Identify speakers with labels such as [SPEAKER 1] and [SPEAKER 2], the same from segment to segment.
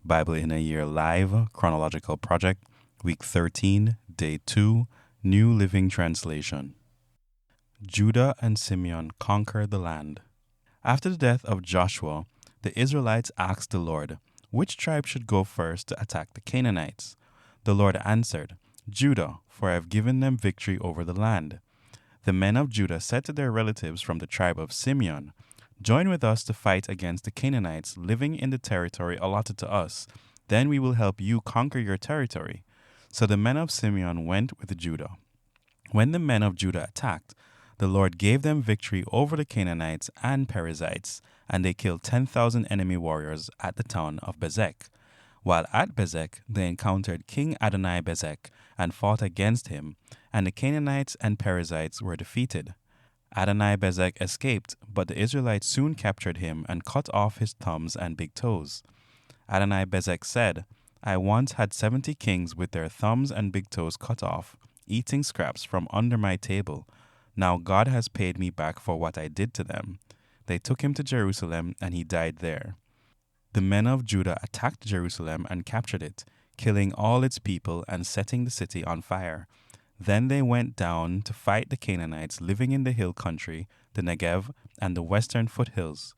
[SPEAKER 1] Bible in a Year Live Chronological Project, Week 13, Day 2, New Living Translation. Judah and Simeon conquer the land. After the death of Joshua, the Israelites asked the Lord, which tribe should go first to attack the Canaanites? The Lord answered, Judah, for I have given them victory over the land. The men of Judah said to their relatives from the tribe of Simeon, join with us to fight against the Canaanites living in the territory allotted to us. Then we will help you conquer your territory. So the men of Simeon went with Judah. When the men of Judah attacked, the Lord gave them victory over the Canaanites and Perizzites, and they killed 10,000 enemy warriors at the town of Bezek. While at Bezek, they encountered King Adoni-Bezek and fought against him, and the Canaanites and Perizzites were defeated. Adoni-Bezek escaped, but the Israelites soon captured him and cut off his thumbs and big toes. Adoni-Bezek said, I once had 70 kings with their thumbs and big toes cut off, eating scraps from under my table. Now God has paid me back for what I did to them. They took him to Jerusalem, and he died there. The men of Judah attacked Jerusalem and captured it, killing all its people and setting the city on fire. Then they went down to fight the Canaanites living in the hill country, the Negev, and the western foothills.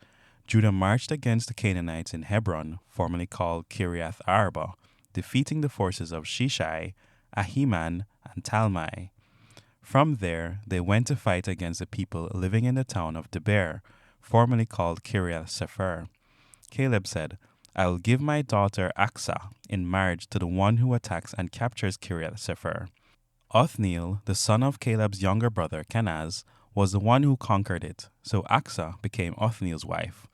[SPEAKER 1] Judah marched against the Canaanites in Hebron, formerly called Kiriath Arba, defeating the forces of Shishai, Ahiman, and Talmai. From there, they went to fight against the people living in the town of Debir, formerly called Kiriath Sefer. Caleb said, I will give my daughter Aksah in marriage to the one who attacks and captures Kiriath Sefer. Othniel, the son of Caleb's younger brother Kenaz, was the one who conquered it, so Aksah became Othniel's wife.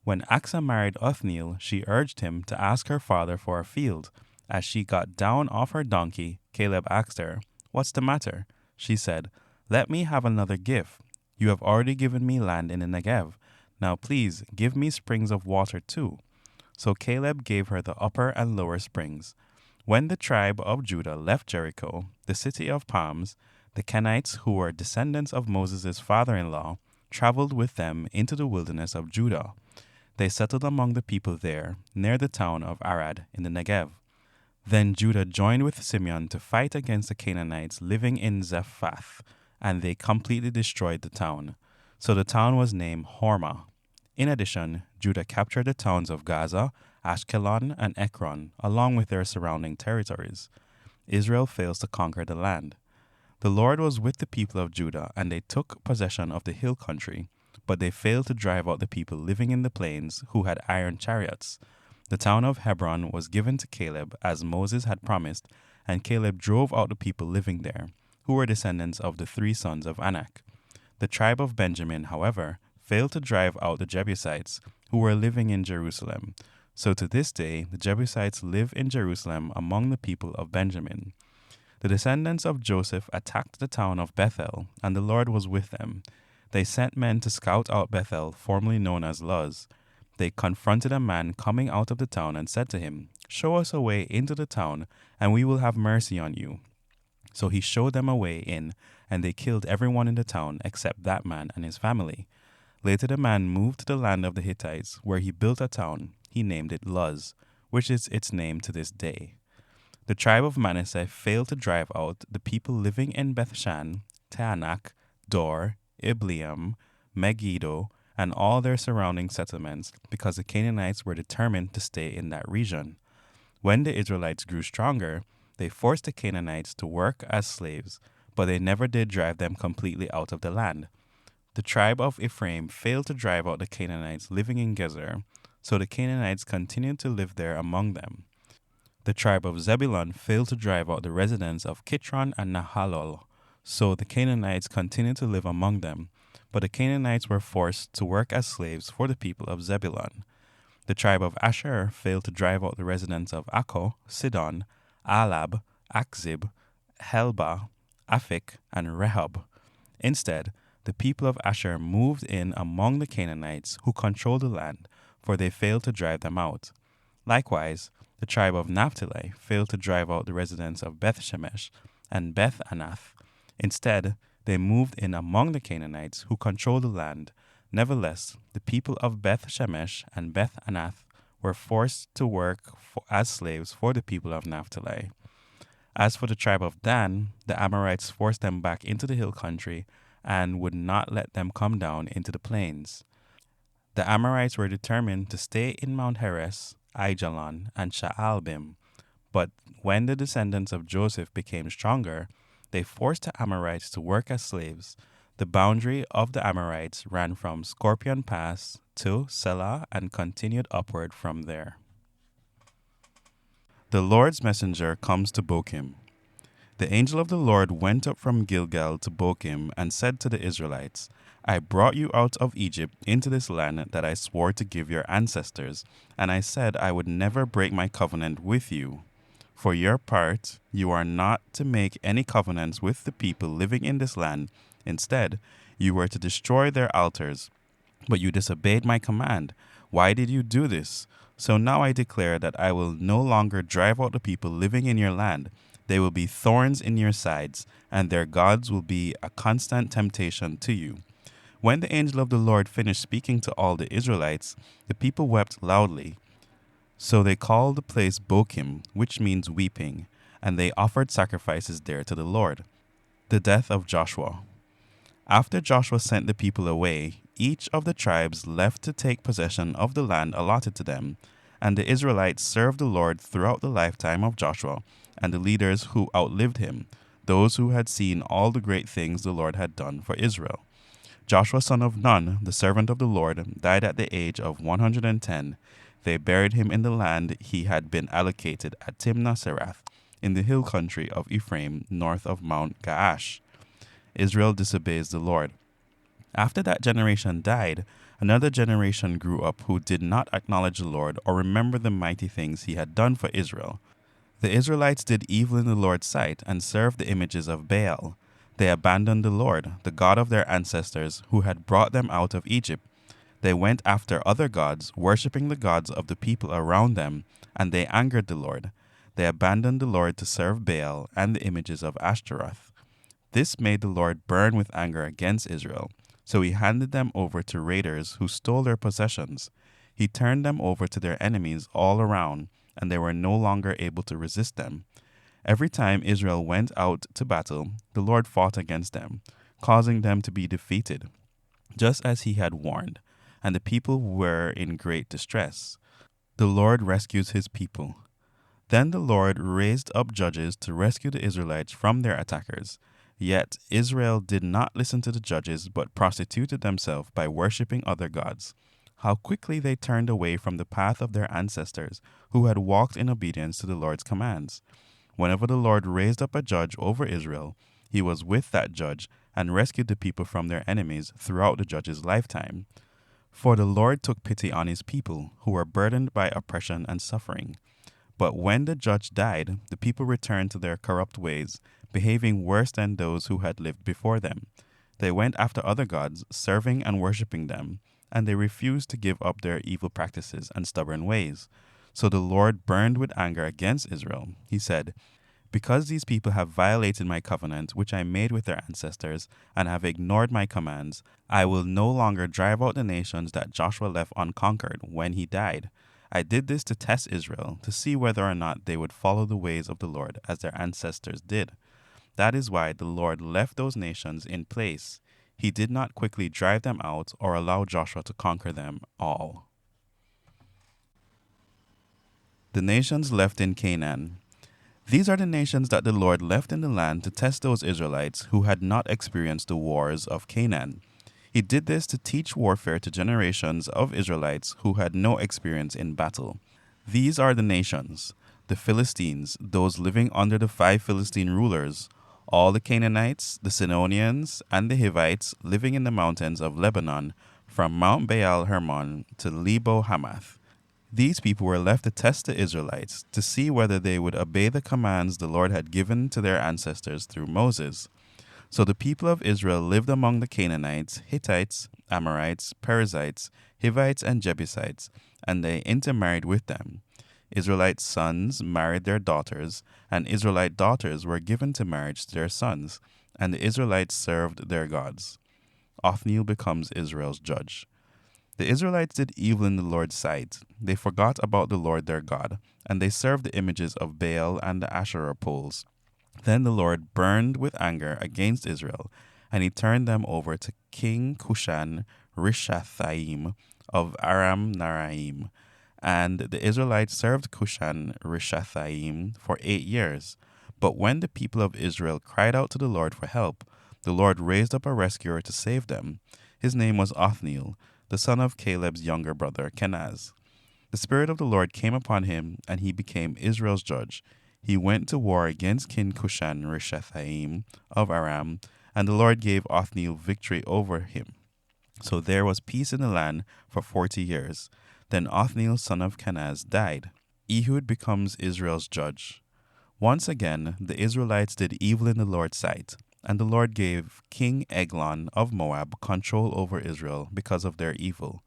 [SPEAKER 1] When Aksah married Othniel, she urged him to ask her father for a field. As she got down off her donkey, Caleb asked her, What's the matter? She said, Let me have another gift. You have already given me land in the Negev. Now please give me springs of water too. So Caleb gave her the upper and lower springs. When the tribe of Judah left Jericho, the city of palms, the Kenites, who were descendants of Moses' father-in-law, traveled with them into the wilderness of Judah. They settled among the people there, near the town of Arad in the Negev. Then Judah joined with Simeon to fight against the Canaanites living in Zephath, and they completely destroyed the town. So the town was named Hormah. In addition, Judah captured the towns of Gaza, Ashkelon, and Ekron, along with their surrounding territories. Israel fails to conquer the land. The Lord was with the people of Judah, and they took possession of the hill country, but they failed to drive out the people living in the plains who had iron chariots. The town of Hebron was given to Caleb as Moses had promised, and Caleb drove out the people living there, who were descendants of the 3 sons of Anak. The tribe of Benjamin, however, failed to drive out the Jebusites, who were living in Jerusalem. So to this day, the Jebusites live in Jerusalem among the people of Benjamin. The descendants of Joseph attacked the town of Bethel, and the Lord was with them. They sent men to scout out Bethel, formerly known as Luz. They confronted a man coming out of the town and said to him, Show us a way into the town, and we will have mercy on you. So he showed them a way in, and they killed everyone in the town except that man and his family. Later the man moved to the land of the Hittites, where he built a town. He named it Luz, which is its name to this day. The tribe of Manasseh failed to drive out the people living in Bethshan, Taanach, Dor, Ibleam, Megiddo, and all their surrounding settlements, because the Canaanites were determined to stay in that region. When the Israelites grew stronger, they forced the Canaanites to work as slaves, but they never did drive them completely out of the land. The tribe of Ephraim failed to drive out the Canaanites living in Gezer, so the Canaanites continued to live there among them. The tribe of Zebulun failed to drive out the residents of Kitron and Nahalol, so the Canaanites continued to live among them, but the Canaanites were forced to work as slaves for the people of Zebulun. The tribe of Asher failed to drive out the residents of Akko, Sidon, Alab, Akzib, Helba, Aphik, and Rehob. Instead, the people of Asher moved in among the Canaanites who controlled the land, for they failed to drive them out. Likewise, the tribe of Naphtali failed to drive out the residents of Beth Shemesh and Beth Anath. Instead, they moved in among the Canaanites who controlled the land. Nevertheless, the people of Beth Shemesh and Beth Anath were forced to work as slaves for the people of Naphtali. As for the tribe of Dan, the Amorites forced them back into the hill country and would not let them come down into the plains. The Amorites were determined to stay in Mount Heres, Aijalon, and Sha'albim, but when the descendants of Joseph became stronger, they forced the Amorites to work as slaves. The boundary of the Amorites ran from Scorpion Pass to Selah and continued upward from there. The Lord's messenger comes to Bochim. The angel of the Lord went up from Gilgal to Bochim and said to the Israelites, I brought you out of Egypt into this land that I swore to give your ancestors, and I said I would never break my covenant with you. For your part, you are not to make any covenants with the people living in this land. Instead, you were to destroy their altars. But you disobeyed my command. Why did you do this? So now I declare that I will no longer drive out the people living in your land. They will be thorns in your sides, and their gods will be a constant temptation to you. When the angel of the Lord finished speaking to all the Israelites, the people wept loudly. So they called the place Bochim, which means weeping, and they offered sacrifices there to the Lord. The death of Joshua. After Joshua sent the people away, each of the tribes left to take possession of the land allotted to them, and the Israelites served the Lord throughout the lifetime of Joshua and the leaders who outlived him, those who had seen all the great things the Lord had done for Israel. Joshua son of Nun, the servant of the Lord, died at the age of 110. They buried him in the land he had been allocated at Timnath-Serath, in the hill country of Ephraim, north of Mount Gaash. Israel disobeys the Lord. After that generation died, another generation grew up who did not acknowledge the Lord or remember the mighty things he had done for Israel. The Israelites did evil in the Lord's sight and served the images of Baal. They abandoned the Lord, the God of their ancestors, who had brought them out of Egypt. They went after other gods, worshipping the gods of the people around them, and they angered the Lord. They abandoned the Lord to serve Baal and the images of Ashtaroth. This made the Lord burn with anger against Israel, so he handed them over to raiders who stole their possessions. He turned them over to their enemies all around, and they were no longer able to resist them. Every time Israel went out to battle, the Lord fought against them, causing them to be defeated, just as he had warned, and the people were in great distress. The Lord rescues his people. Then the Lord raised up judges to rescue the Israelites from their attackers. Yet Israel did not listen to the judges, but prostituted themselves by worshipping other gods. How quickly they turned away from the path of their ancestors, who had walked in obedience to the Lord's commands. Whenever the Lord raised up a judge over Israel, he was with that judge and rescued the people from their enemies throughout the judge's lifetime. For the Lord took pity on his people, who were burdened by oppression and suffering. But when the judge died, the people returned to their corrupt ways, behaving worse than those who had lived before them. They went after other gods, serving and worshipping them, and they refused to give up their evil practices and stubborn ways. So the Lord burned with anger against Israel. He said, Because these people have violated my covenant, which I made with their ancestors, and have ignored my commands, I will no longer drive out the nations that Joshua left unconquered when he died. I did this to test Israel, to see whether or not they would follow the ways of the Lord as their ancestors did. That is why the Lord left those nations in place. He did not quickly drive them out or allow Joshua to conquer them all. The nations left in Canaan. These are the nations that the Lord left in the land to test those Israelites who had not experienced the wars of Canaan. He did this to teach warfare to generations of Israelites who had no experience in battle. These are the nations: the Philistines, those living under the 5 Philistine rulers, all the Canaanites, the Sidonians, and the Hivites living in the mountains of Lebanon, from Mount Baal Hermon to Lebo Hamath. These people were left to test the Israelites, to see whether they would obey the commands the Lord had given to their ancestors through Moses. So the people of Israel lived among the Canaanites, Hittites, Amorites, Perizzites, Hivites, and Jebusites, and they intermarried with them. Israelite sons married their daughters, and Israelite daughters were given to marriage to their sons, and the Israelites served their gods. Othniel becomes Israel's judge. The Israelites did evil in the Lord's sight. They forgot about the Lord their God, and they served the images of Baal and the Asherah poles. Then the Lord burned with anger against Israel, and he turned them over to King Cushan Rishathaim of Aram Naraim. And the Israelites served Cushan Rishathaim for 8 years. But when the people of Israel cried out to the Lord for help, the Lord raised up a rescuer to save them. His name was Othniel, the son of Caleb's younger brother Kenaz. The Spirit of the Lord came upon him, and he became Israel's judge. He went to war against King Cushan Rishathaim of Aram, and the Lord gave Othniel victory over him. So there was peace in the land for 40 years. Then Othniel, son of Kenaz, died. Ehud becomes Israel's judge. Once again, the Israelites did evil in the Lord's sight, and the Lord gave King Eglon of Moab control over Israel because of their evil.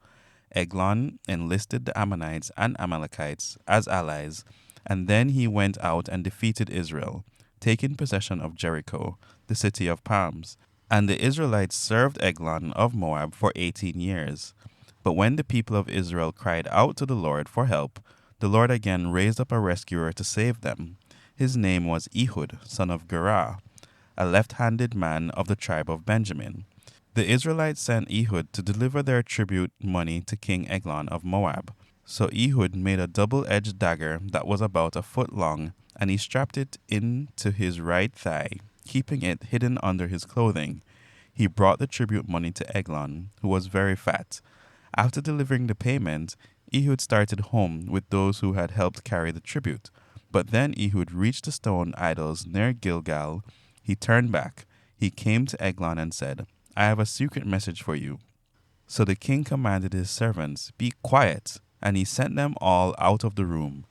[SPEAKER 1] Eglon enlisted the Ammonites and Amalekites as allies, and then he went out and defeated Israel, taking possession of Jericho, the city of palms. And the Israelites served Eglon of Moab for 18 years. But when the people of Israel cried out to the Lord for help, the Lord again raised up a rescuer to save them. His name was Ehud, son of Gera, a left-handed man of the tribe of Benjamin. The Israelites sent Ehud to deliver their tribute money to King Eglon of Moab. So Ehud made a double-edged dagger that was about a foot long, and he strapped it into his right thigh, keeping it hidden under his clothing. He brought the tribute money to Eglon, who was very fat. After delivering the payment, Ehud started home with those who had helped carry the tribute. But then Ehud reached the stone idols near Gilgal. He turned back. He came to Eglon and said, "I have a secret message for you." So the king commanded his servants, "Be quiet," and he sent them all out of the room.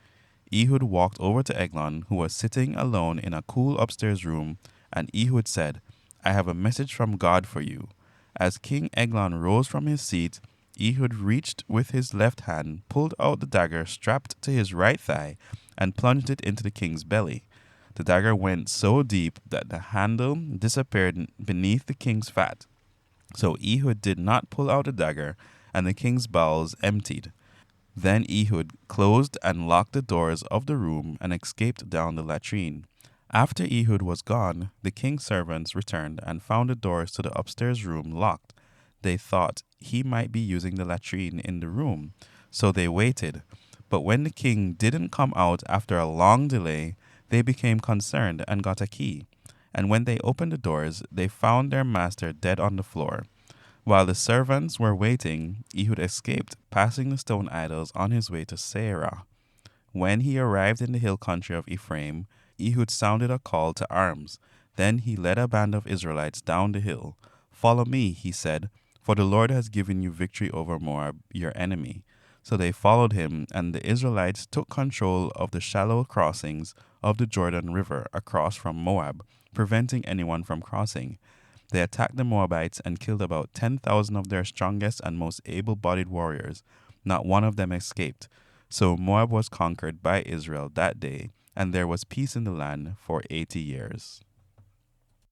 [SPEAKER 1] Ehud walked over to Eglon, who was sitting alone in a cool upstairs room, and Ehud said, "I have a message from God for you." As King Eglon rose from his seat, Ehud reached with his left hand, pulled out the dagger strapped to his right thigh, and plunged it into the king's belly. The dagger went so deep that the handle disappeared beneath the king's fat. So Ehud did not pull out the dagger, and the king's bowels emptied. Then Ehud closed and locked the doors of the room and escaped down the latrine. After Ehud was gone, the king's servants returned and found the doors to the upstairs room locked. They thought he might be using the latrine in the room, so they waited. But when the king didn't come out after a long delay, they became concerned and got a key. And when they opened the doors, they found their master dead on the floor. While the servants were waiting, Ehud escaped, passing the stone idols on his way to Seirah. When he arrived in the hill country of Ephraim, Ehud sounded a call to arms. Then he led a band of Israelites down the hill. "Follow me," he said, "for the Lord has given you victory over Moab, your enemy." So they followed him, and the Israelites took control of the shallow crossings of the Jordan River across from Moab, preventing anyone from crossing. They attacked the Moabites and killed about 10,000 of their strongest and most able-bodied warriors. Not one of them escaped. So Moab was conquered by Israel that day, and there was peace in the land for 80 years.